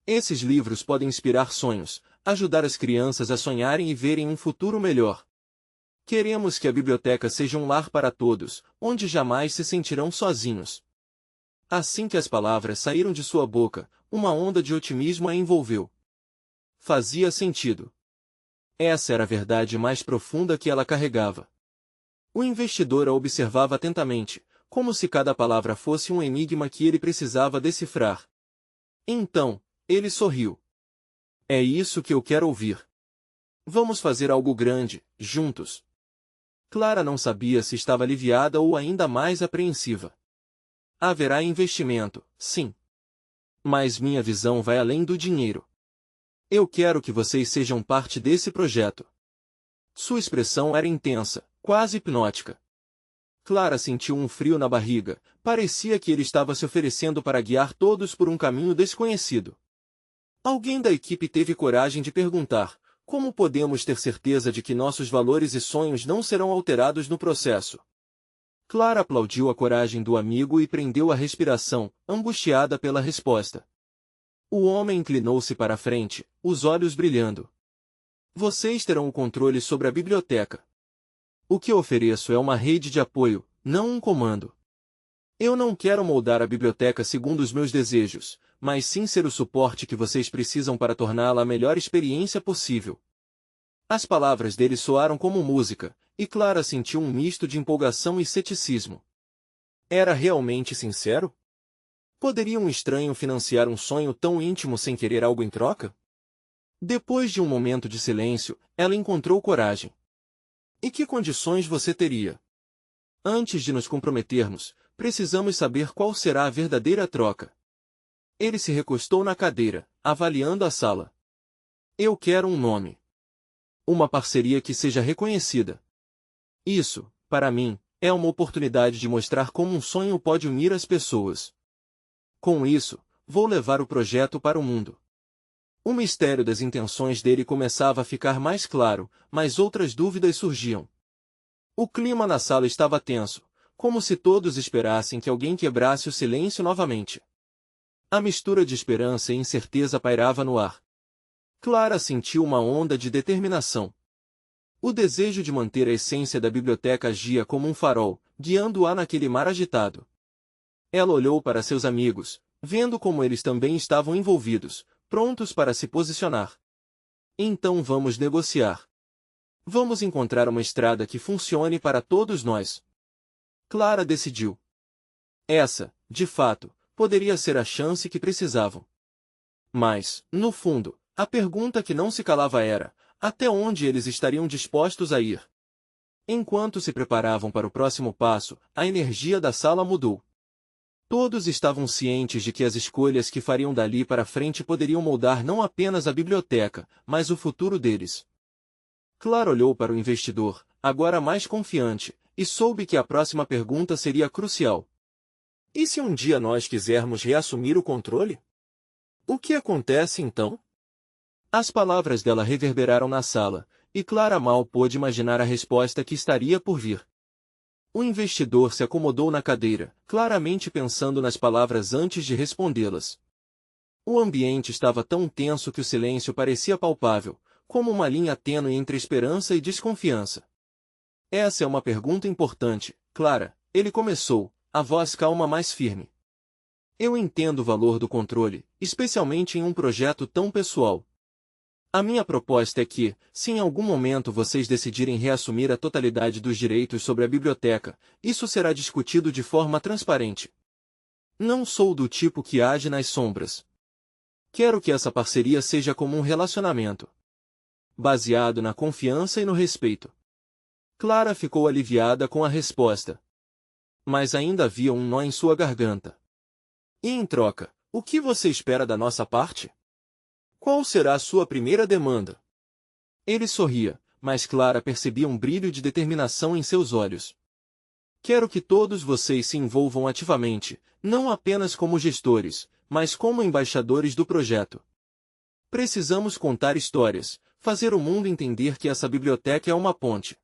[SPEAKER 1] Esses livros podem inspirar sonhos, ajudar as crianças a sonharem e verem um futuro melhor. Queremos que a biblioteca seja um lar para todos, onde jamais se sentirão sozinhos. Assim que as palavras saíram de sua boca, uma onda de otimismo a envolveu. Fazia sentido. Essa era a verdade mais profunda que ela carregava. O investidor a observava atentamente, como se cada palavra fosse um enigma que ele precisava decifrar. Então, ele sorriu. É isso que eu quero ouvir. Vamos fazer algo grande, juntos. Clara não sabia se estava aliviada ou ainda mais apreensiva. Haverá investimento, sim. Mas minha visão vai além do dinheiro. Eu quero que vocês sejam parte desse projeto. Sua expressão era intensa, quase hipnótica. Clara sentiu um frio na barriga. Parecia que ele estava se oferecendo para guiar todos por um caminho desconhecido. Alguém da equipe teve coragem de perguntar: como podemos ter certeza de que nossos valores e sonhos não serão alterados no processo? Clara aplaudiu a coragem do amigo e prendeu a respiração, angustiada pela resposta. O homem inclinou-se para a frente, os olhos brilhando. Vocês terão o controle sobre a biblioteca. O que ofereço é uma rede de apoio, não um comando. Eu não quero moldar a biblioteca segundo os meus desejos, mas sim ser o suporte que vocês precisam para torná-la a melhor experiência possível. As palavras dele soaram como música, e Clara sentiu um misto de empolgação e ceticismo. Era realmente sincero? Poderia um estranho financiar um sonho tão íntimo sem querer algo em troca? Depois de um momento de silêncio, ela encontrou coragem. E que condições você teria? Antes de nos comprometermos, precisamos saber qual será a verdadeira troca. Ele se recostou na cadeira, avaliando a sala. Eu quero um nome. Uma parceria que seja reconhecida. Isso, para mim, é uma oportunidade de mostrar como um sonho pode unir as pessoas. Com isso, vou levar o projeto para o mundo. O mistério das intenções dele começava a ficar mais claro, mas outras dúvidas surgiam. O clima na sala estava tenso, como se todos esperassem que alguém quebrasse o silêncio novamente. A mistura de esperança e incerteza pairava no ar. Clara sentiu uma onda de determinação. O desejo de manter a essência da biblioteca agia como um farol, guiando-a naquele mar agitado. Ela olhou para seus amigos, vendo como eles também estavam envolvidos, prontos para se posicionar. Então vamos negociar. Vamos encontrar uma estrada que funcione para todos nós. Clara decidiu. Essa, de fato, poderia ser a chance que precisavam. Mas, no fundo, a pergunta que não se calava era: até onde eles estariam dispostos a ir? Enquanto se preparavam para o próximo passo, a energia da sala mudou. Todos estavam cientes de que as escolhas que fariam dali para frente poderiam moldar não apenas a biblioteca, mas o futuro deles. Clara olhou para o investidor, agora mais confiante, e soube que a próxima pergunta seria crucial. E se um dia nós quisermos reassumir o controle? O que acontece então? As palavras dela reverberaram na sala, e Clara mal pôde imaginar a resposta que estaria por vir. O investidor se acomodou na cadeira, claramente pensando nas palavras antes de respondê-las. O ambiente estava tão tenso que o silêncio parecia palpável, como uma linha tênue entre esperança e desconfiança. Essa é uma pergunta importante, Clara, ele começou, a voz calma mais firme. Eu entendo o valor do controle, especialmente em um projeto tão pessoal. A minha proposta é que, se em algum momento vocês decidirem reassumir a totalidade dos direitos sobre a biblioteca, isso será discutido de forma transparente. Não sou do tipo que age nas sombras. Quero que essa parceria seja como um relacionamento, baseado na confiança e no respeito. Clara ficou aliviada com a resposta. Mas ainda havia um nó em sua garganta. E em troca, o que você espera da nossa parte? Qual será a sua primeira demanda? Ele sorria, mas Clara percebia um brilho de determinação em seus olhos. Quero que todos vocês se envolvam ativamente, não apenas como gestores, mas como embaixadores do projeto. Precisamos contar histórias, fazer o mundo entender que essa biblioteca é uma ponte.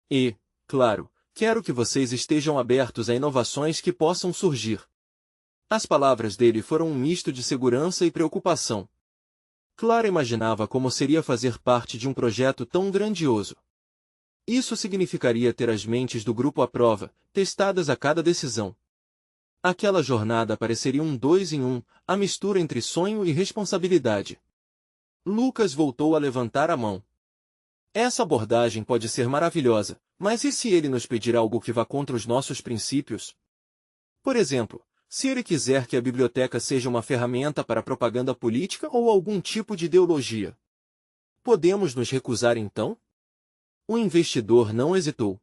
[SPEAKER 1] E, claro, quero que vocês estejam abertos a inovações que possam surgir. As palavras dele foram um misto de segurança e preocupação. Clara imaginava como seria fazer parte de um projeto tão grandioso. Isso significaria ter as mentes do grupo à prova, testadas a cada decisão. Aquela jornada pareceria um 2 em 1, a mistura entre sonho e responsabilidade. Lucas voltou a levantar a mão. Essa abordagem pode ser maravilhosa, mas e se ele nos pedir algo que vá contra os nossos princípios? Por exemplo, se ele quiser que a biblioteca seja uma ferramenta para propaganda política ou algum tipo de ideologia, podemos nos recusar então? O investidor não hesitou.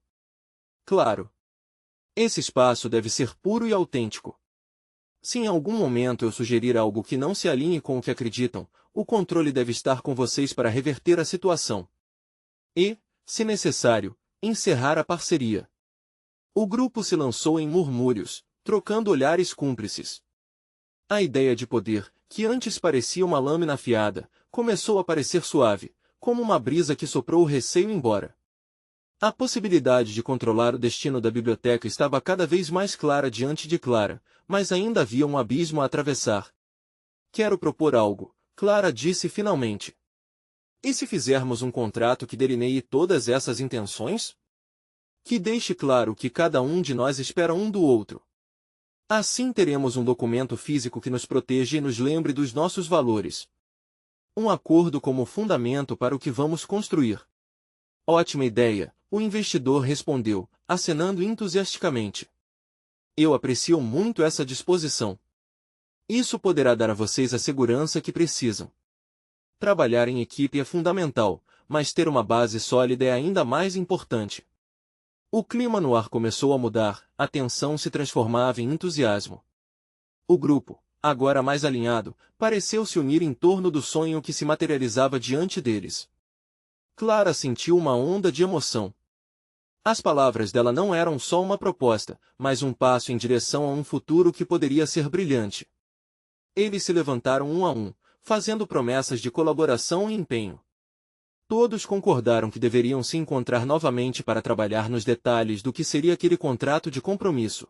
[SPEAKER 1] Claro. Esse espaço deve ser puro e autêntico. Se em algum momento eu sugerir algo que não se alinhe com o que acreditam, o controle deve estar com vocês para reverter a situação. E, se necessário, encerrar a parceria. O grupo se lançou em murmúrios, trocando olhares cúmplices. A ideia de poder, que antes parecia uma lâmina afiada, começou a parecer suave, como uma brisa que soprou o receio embora. A possibilidade de controlar o destino da biblioteca estava cada vez mais clara diante de Clara, mas ainda havia um abismo a atravessar. Quero propor algo, Clara disse finalmente. E se fizermos um contrato que delineie todas essas intenções? Que deixe claro o que cada um de nós espera um do outro. Assim teremos um documento físico que nos proteja e nos lembre dos nossos valores. Um acordo como fundamento para o que vamos construir. Ótima ideia, o investidor respondeu, acenando entusiasticamente. Eu aprecio muito essa disposição. Isso poderá dar a vocês a segurança que precisam. Trabalhar em equipe é fundamental, mas ter uma base sólida é ainda mais importante. O clima no ar começou a mudar, a tensão se transformava em entusiasmo. O grupo, agora mais alinhado, pareceu se unir em torno do sonho que se materializava diante deles. Clara sentiu uma onda de emoção. As palavras dela não eram só uma proposta, mas um passo em direção a um futuro que poderia ser brilhante. Eles se levantaram um a um, fazendo promessas de colaboração e empenho. Todos concordaram que deveriam se encontrar novamente para trabalhar nos detalhes do que seria aquele contrato de compromisso.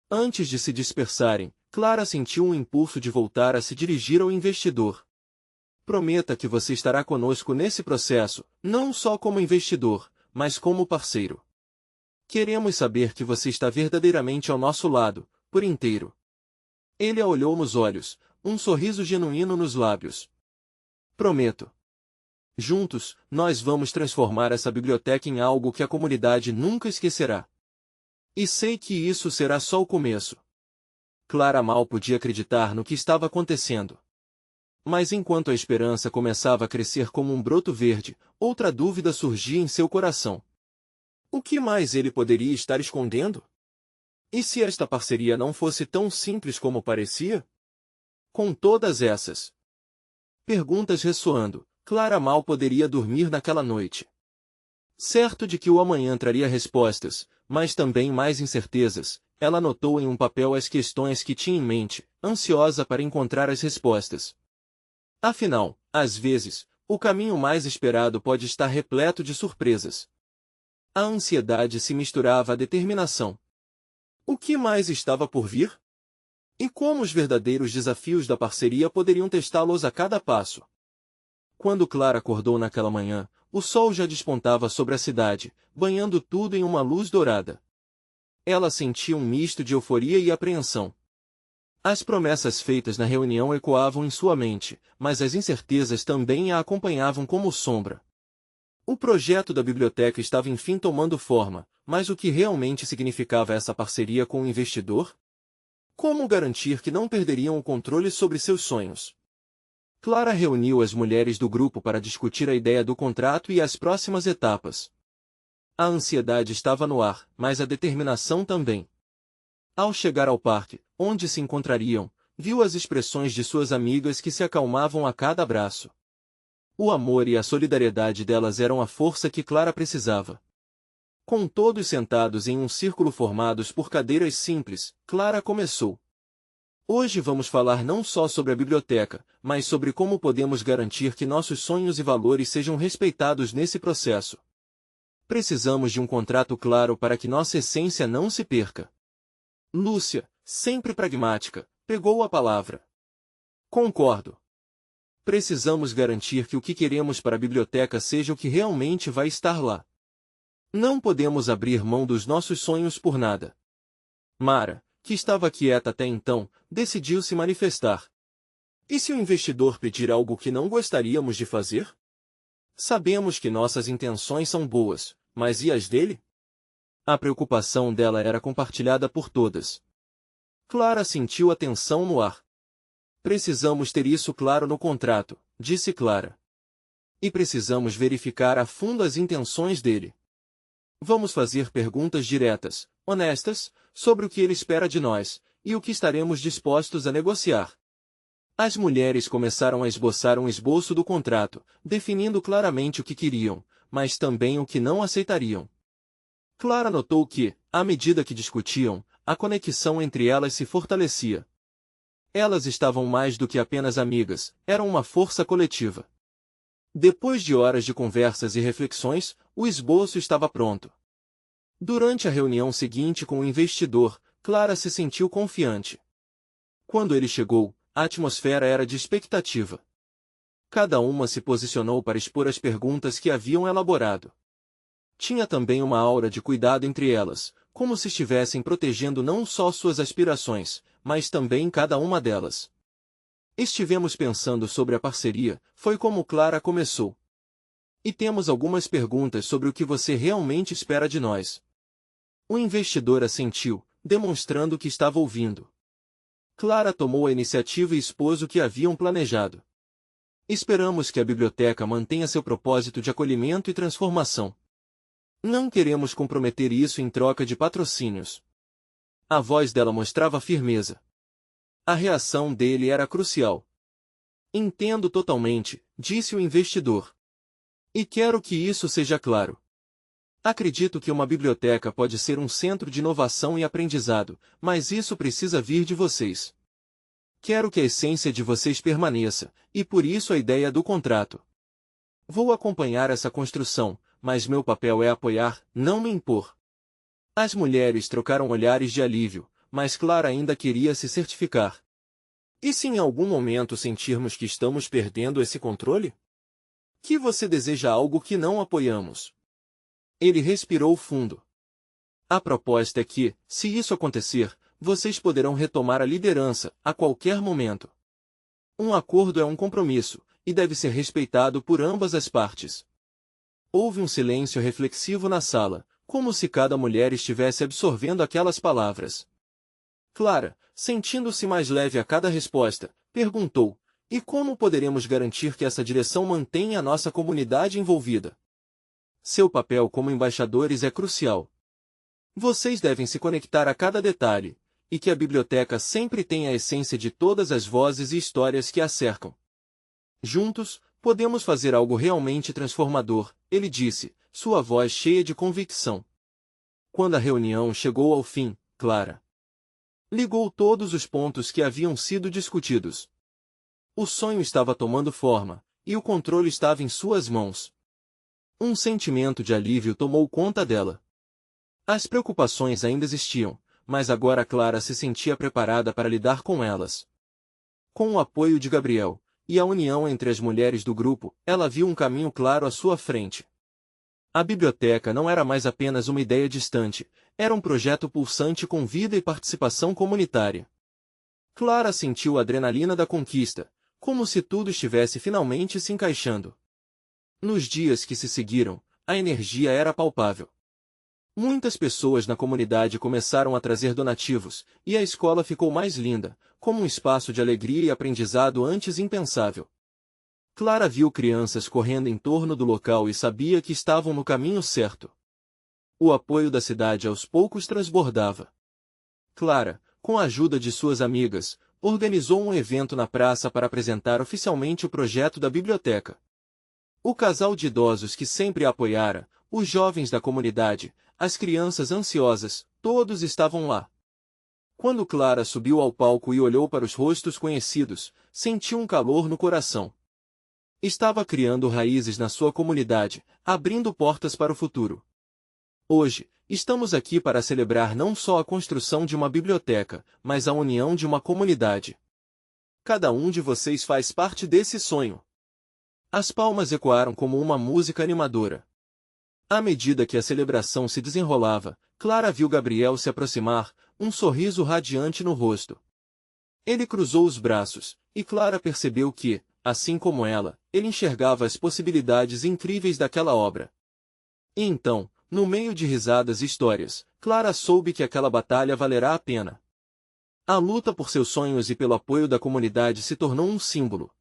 [SPEAKER 1] Antes de se dispersarem, Clara sentiu um impulso de voltar a se dirigir ao investidor. Prometa que você estará conosco nesse processo, não só como investidor, mas como parceiro. Queremos saber que você está verdadeiramente ao nosso lado, por inteiro. Ele a olhou nos olhos, um sorriso genuíno nos lábios. Prometo. Juntos, nós vamos transformar essa biblioteca em algo que a comunidade nunca esquecerá. E sei que isso será só o começo. Clara mal podia acreditar no que estava acontecendo. Mas enquanto a esperança começava a crescer como um broto verde, outra dúvida surgia em seu coração. O que mais ele poderia estar escondendo? E se esta parceria não fosse tão simples como parecia? Com todas essas perguntas ressoando, Clara mal poderia dormir naquela noite. Certo de que o amanhã traria respostas, mas também mais incertezas, ela anotou em um papel as questões que tinha em mente, ansiosa para encontrar as respostas. Afinal, às vezes, o caminho mais esperado pode estar repleto de surpresas. A ansiedade se misturava à determinação. O que mais estava por vir? E como os verdadeiros desafios da parceria poderiam testá-los a cada passo? Quando Clara acordou naquela manhã, o sol já despontava sobre a cidade, banhando tudo em uma luz dourada. Ela sentia um misto de euforia e apreensão. As promessas feitas na reunião ecoavam em sua mente, mas as incertezas também a acompanhavam como sombra. O projeto da biblioteca estava enfim tomando forma, mas o que realmente significava essa parceria com o investidor? Como garantir que não perderiam o controle sobre seus sonhos? Clara reuniu as mulheres do grupo para discutir a ideia do contrato e as próximas etapas. A ansiedade estava no ar, mas a determinação também. Ao chegar ao parque, onde se encontrariam, viu as expressões de suas amigas que se acalmavam a cada abraço. O amor e a solidariedade delas eram a força que Clara precisava. Com todos sentados em um círculo formados por cadeiras simples, Clara começou. Hoje vamos falar não só sobre a biblioteca, mas sobre como podemos garantir que nossos sonhos e valores sejam respeitados nesse processo. Precisamos de um contrato claro para que nossa essência não se perca. Lúcia, sempre pragmática, pegou a palavra. Concordo. Precisamos garantir que o que queremos para a biblioteca seja o que realmente vai estar lá. Não podemos abrir mão dos nossos sonhos por nada. Mara, que estava quieta até então, decidiu se manifestar. E se o investidor pedir algo que não gostaríamos de fazer? Sabemos que nossas intenções são boas, mas e as dele? A preocupação dela era compartilhada por todas. Clara sentiu a tensão no ar. Precisamos ter isso claro no contrato, disse Clara. E precisamos verificar a fundo as intenções dele. Vamos fazer perguntas diretas, honestas, sobre o que ele espera de nós, e o que estaremos dispostos a negociar. As mulheres começaram a esboçar um esboço do contrato, definindo claramente o que queriam, mas também o que não aceitariam. Clara notou que, à medida que discutiam, a conexão entre elas se fortalecia. Elas estavam mais do que apenas amigas, eram uma força coletiva. Depois de horas de conversas e reflexões, o esboço estava pronto. Durante a reunião seguinte com o investidor, Clara se sentiu confiante. Quando ele chegou, a atmosfera era de expectativa. Cada uma se posicionou para expor as perguntas que haviam elaborado. Tinha também uma aura de cuidado entre elas, como se estivessem protegendo não só suas aspirações, mas também cada uma delas. Estivemos pensando sobre a parceria, foi como Clara começou. E temos algumas perguntas sobre o que você realmente espera de nós. O investidor assentiu, demonstrando que estava ouvindo. Clara tomou a iniciativa e expôs o que haviam planejado. Esperamos que a biblioteca mantenha seu propósito de acolhimento e transformação. Não queremos comprometer isso em troca de patrocínios. A voz dela mostrava firmeza. A reação dele era crucial. Entendo totalmente, disse o investidor. E quero que isso seja claro. Acredito que uma biblioteca pode ser um centro de inovação e aprendizado, mas isso precisa vir de vocês. Quero que a essência de vocês permaneça, e por isso a ideia do contrato. Vou acompanhar essa construção, mas meu papel é apoiar, não me impor. As mulheres trocaram olhares de alívio, mas Clara ainda queria se certificar. E se em algum momento sentirmos que estamos perdendo esse controle? Que você deseja algo que não apoiamos? Ele respirou fundo. A proposta é que, se isso acontecer, vocês poderão retomar a liderança, a qualquer momento. Um acordo é um compromisso, e deve ser respeitado por ambas as partes. Houve um silêncio reflexivo na sala, como se cada mulher estivesse absorvendo aquelas palavras. Clara, sentindo-se mais leve a cada resposta, perguntou, e como poderemos garantir que essa direção mantenha a nossa comunidade envolvida? Seu papel como embaixadores é crucial. Vocês devem se conectar a cada detalhe, e que a biblioteca sempre tenha a essência de todas as vozes e histórias que a cercam. Juntos, podemos fazer algo realmente transformador, ele disse, sua voz cheia de convicção. Quando a reunião chegou ao fim, Clara ligou todos os pontos que haviam sido discutidos. O sonho estava tomando forma, e o controle estava em suas mãos. Um sentimento de alívio tomou conta dela. As preocupações ainda existiam, mas agora Clara se sentia preparada para lidar com elas. Com o apoio de Gabriel, e a união entre as mulheres do grupo, ela viu um caminho claro à sua frente. A biblioteca não era mais apenas uma ideia distante, era um projeto pulsante com vida e participação comunitária. Clara sentiu a adrenalina da conquista, como se tudo estivesse finalmente se encaixando. Nos dias que se seguiram, a energia era palpável. Muitas pessoas na comunidade começaram a trazer donativos, e a escola ficou mais linda, como um espaço de alegria e aprendizado antes impensável. Clara viu crianças correndo em torno do local e sabia que estavam no caminho certo. O apoio da cidade aos poucos transbordava. Clara, com a ajuda de suas amigas, organizou um evento na praça para apresentar oficialmente o projeto da biblioteca. O casal de idosos que sempre a apoiara, os jovens da comunidade, as crianças ansiosas, todos estavam lá. Quando Clara subiu ao palco e olhou para os rostos conhecidos, sentiu um calor no coração. Estava criando raízes na sua comunidade, abrindo portas para o futuro. Hoje, estamos aqui para celebrar não só a construção de uma biblioteca, mas a união de uma comunidade. Cada um de vocês faz parte desse sonho. As palmas ecoaram como uma música animadora. À medida que a celebração se desenrolava, Clara viu Gabriel se aproximar, um sorriso radiante no rosto. Ele cruzou os braços, e Clara percebeu que, assim como ela, ele enxergava as possibilidades incríveis daquela obra. E então, no meio de risadas e histórias, Clara soube que aquela batalha valerá a pena. A luta por seus sonhos e pelo apoio da comunidade se tornou um símbolo.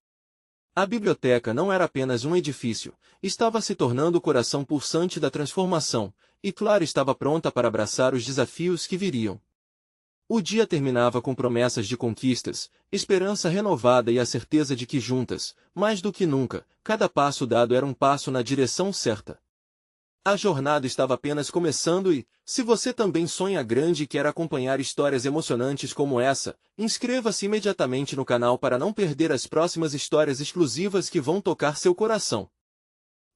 [SPEAKER 1] A biblioteca não era apenas um edifício, estava se tornando o coração pulsante da transformação, e Clara estava pronta para abraçar os desafios que viriam. O dia terminava com promessas de conquistas, esperança renovada e a certeza de que juntas, mais do que nunca, cada passo dado era um passo na direção certa. A jornada estava apenas começando e, se você também sonha grande e quer acompanhar histórias emocionantes como essa, inscreva-se imediatamente no canal para não perder as próximas histórias exclusivas que vão tocar seu coração.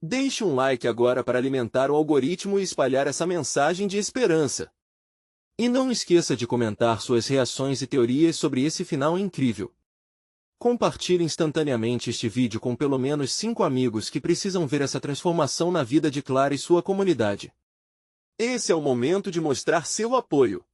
[SPEAKER 1] Deixe um like agora para alimentar o algoritmo e espalhar essa mensagem de esperança. E não esqueça de comentar suas reações e teorias sobre esse final incrível. Compartilhe instantaneamente este vídeo com pelo menos 5 amigos que precisam ver essa transformação na vida de Clara e sua comunidade. Esse é o momento de mostrar seu apoio.